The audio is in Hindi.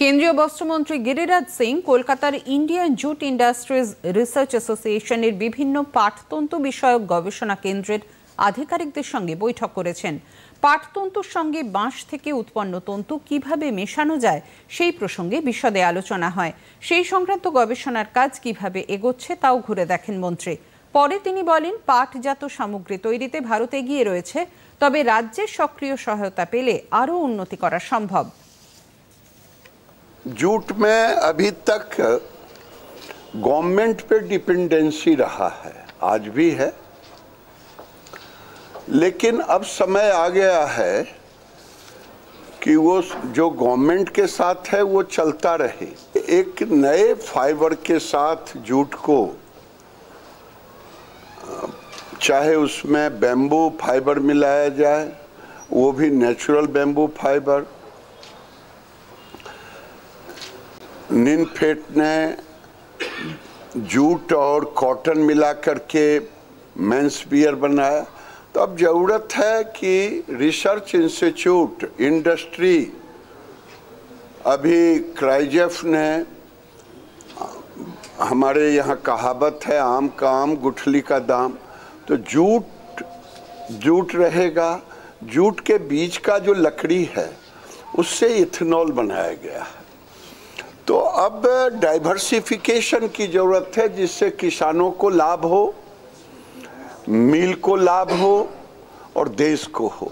কেন্দ্রীয় বস্ত্রমন্ত্রী গিরিরাজ সিং কলকাতার ইন্ডিয়ান জুট ইন্ডাস্ট্রিজ রিসার্চ অ্যাসোসিয়েশনের বিভিন্ন পাটতন্তু বিষয়ক গবেষণা কেন্দ্রের আধিকারিকদের সঙ্গে বৈঠক করেছেন। পাটতন্তুর সঙ্গে বাঁশ থেকে উৎপন্ন তন্তু কিভাবে মেশানো যায় সেই প্রসঙ্গে বিশদে আলোচনা হয়। সেই সংক্রান্ত গবেষণার কাজ কিভাবে এগোচ্ছে তাও ঘুরে দেখেন মন্ত্রী। পরে তিনি বলেন, পাটজাত সামগ্রী তৈরিতে ভারত এগিয়ে রয়েছে, তবে রাজ্যের সক্রিয় সহায়তা পেলে আরও উন্নতি করা সম্ভব। जूट में अभी तक गवर्नमेंट पे डिपेंडेंसी रहा है, आज भी है, लेकिन अब समय आ गया है कि वो जो गवर्नमेंट के साथ है वो चलता रहे। एक नए फाइबर के साथ जूट को, चाहे उसमें बैम्बू फाइबर मिलाया जाए, वो भी नेचुरल बैम्बू फाइबर, निनफेड ने जूट और कॉटन मिला करके मेंस वियर बनाया। तो अब ज़रूरत है कि रिसर्च इंस्टीट्यूट, इंडस्ट्री, अभी क्राइजेफ ने, हमारे यहाँ कहावत है आम का आम गुठली का दाम, तो जूट रहेगा। जूट के बीज का जो लकड़ी है उससे इथेनॉल बनाया गया है। तो अब डाइवर्सिफिकेशन की ज़रूरत है, जिससे किसानों को लाभ हो, मिल को लाभ हो और देश को हो।